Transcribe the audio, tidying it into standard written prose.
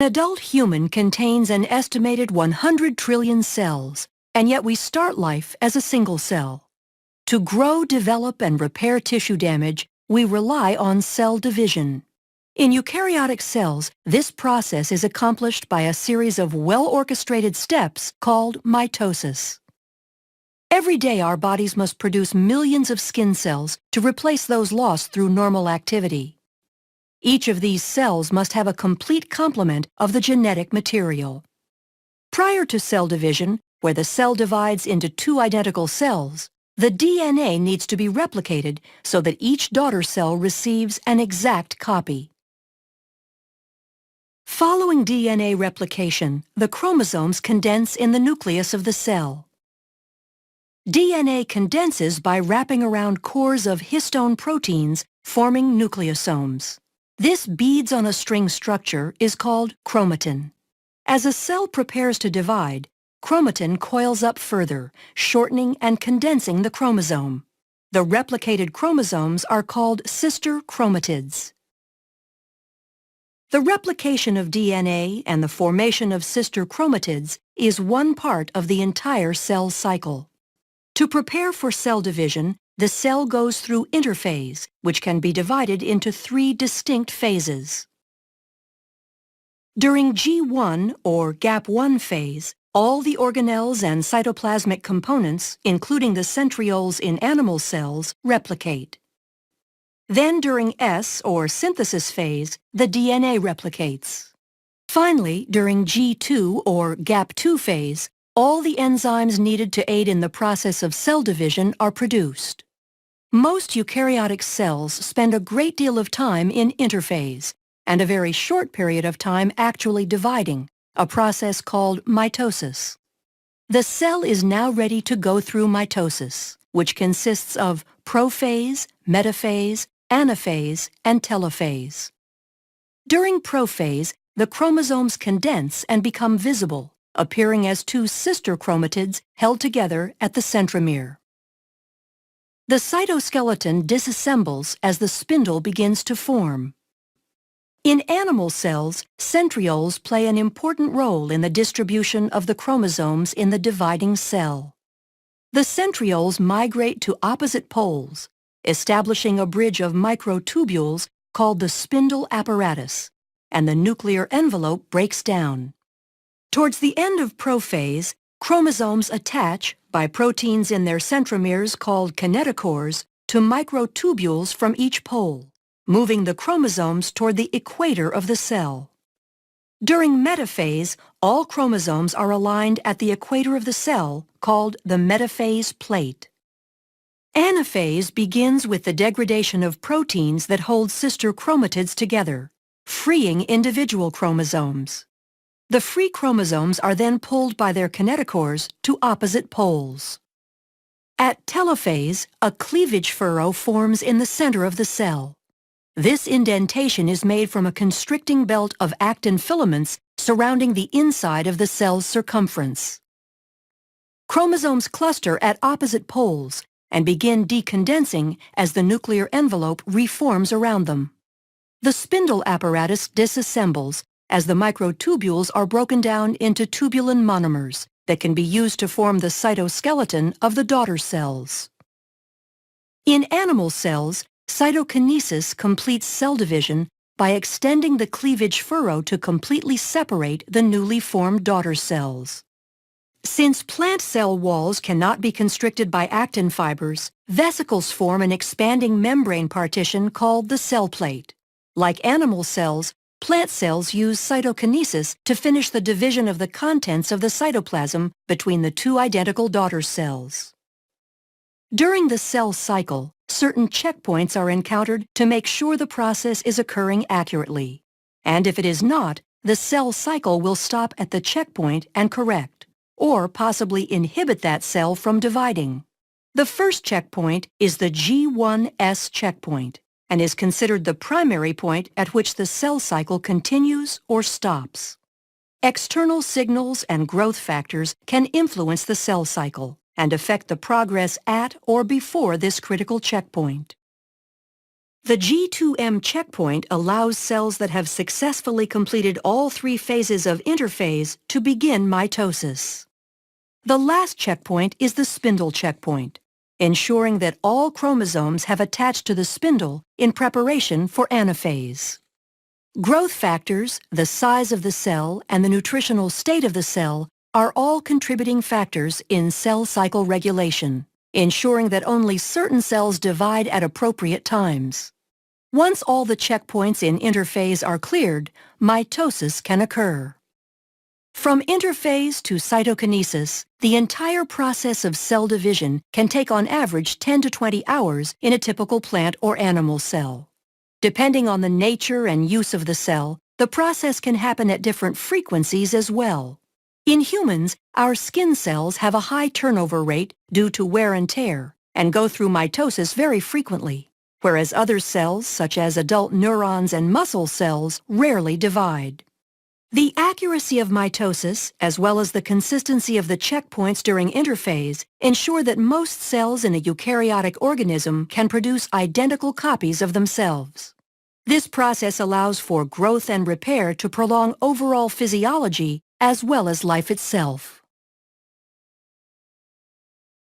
An adult human contains an estimated 100 trillion cells, and yet we start life as a single cell. To grow, develop, and repair tissue damage, we rely on cell division. In eukaryotic cells, this process is accomplished by a series of well-orchestrated steps called mitosis. Every day our bodies must produce millions of skin cells to replace those lost through normal activity. Each of these cells must have a complete complement of the genetic material. Prior to cell division, where the cell divides into two identical cells, the DNA needs to be replicated so that each daughter cell receives an exact copy. Following DNA replication, the chromosomes condense in the nucleus of the cell. DNA condenses by wrapping around cores of histone proteins, forming nucleosomes. This beads-on-a-string structure is called chromatin. As a cell prepares to divide, chromatin coils up further, shortening and condensing the chromosome. The replicated chromosomes are called sister chromatids. The replication of DNA and the formation of sister chromatids is one part of the entire cell cycle. To prepare for cell division, the cell goes through interphase, which can be divided into three distinct phases. During G1 or gap1 phase, all the organelles and cytoplasmic components, including the centrioles in animal cells, replicate. Then during S or synthesis phase, the DNA replicates. Finally, during G2 or gap2 phase, all the enzymes needed to aid in the process of cell division are produced. Most eukaryotic cells spend a great deal of time in interphase, and a very short period of time actually dividing, a process called mitosis. The cell is now ready to go through mitosis, which consists of prophase, metaphase, anaphase, and telophase. During prophase, the chromosomes condense and become visible, appearing as two sister chromatids held together at the centromere. The cytoskeleton disassembles as the spindle begins to form. In animal cells, centrioles play an important role in the distribution of the chromosomes in the dividing cell. The centrioles migrate to opposite poles, establishing a bridge of microtubules called the spindle apparatus, and the nuclear envelope breaks down. Towards the end of prophase, chromosomes attach, by proteins in their centromeres called kinetochores, to microtubules from each pole, moving the chromosomes toward the equator of the cell. During metaphase, all chromosomes are aligned at the equator of the cell, called the metaphase plate. Anaphase begins with the degradation of proteins that hold sister chromatids together, freeing individual chromosomes. The free chromosomes are then pulled by their kinetochores to opposite poles. At telophase, a cleavage furrow forms in the center of the cell. This indentation is made from a constricting belt of actin filaments surrounding the inside of the cell's circumference. Chromosomes cluster at opposite poles and begin decondensing as the nuclear envelope reforms around them. The spindle apparatus disassembles as the microtubules are broken down into tubulin monomers that can be used to form the cytoskeleton of the daughter cells. In animal cells, cytokinesis completes cell division by extending the cleavage furrow to completely separate the newly formed daughter cells. Since plant cell walls cannot be constricted by actin fibers, vesicles form an expanding membrane partition called the cell plate. Like animal cells, plant cells use cytokinesis to finish the division of the contents of the cytoplasm between the two identical daughter cells. During the cell cycle, certain checkpoints are encountered to make sure the process is occurring accurately. And if it is not, the cell cycle will stop at the checkpoint and correct, or possibly inhibit that cell from dividing. The first checkpoint is the G1S checkpoint, and is considered the primary point at which the cell cycle continues or stops. External signals and growth factors can influence the cell cycle and affect the progress at or before this critical checkpoint. The G2M checkpoint allows cells that have successfully completed all 3 phases of interphase to begin mitosis. The last checkpoint is the spindle checkpoint, ensuring that all chromosomes have attached to the spindle in preparation for anaphase. Growth factors, the size of the cell, and the nutritional state of the cell are all contributing factors in cell cycle regulation, ensuring that only certain cells divide at appropriate times. Once all the checkpoints in interphase are cleared, mitosis can occur. From interphase to cytokinesis, the entire process of cell division can take on average 10 to 20 hours in a typical plant or animal cell. Depending on the nature and use of the cell, the process can happen at different frequencies as well. In humans, our skin cells have a high turnover rate due to wear and tear and go through mitosis very frequently, whereas other cells, such as adult neurons and muscle cells, rarely divide. The accuracy of mitosis, as well as the consistency of the checkpoints during interphase, ensure that most cells in a eukaryotic organism can produce identical copies of themselves. This process allows for growth and repair to prolong overall physiology as well as life itself.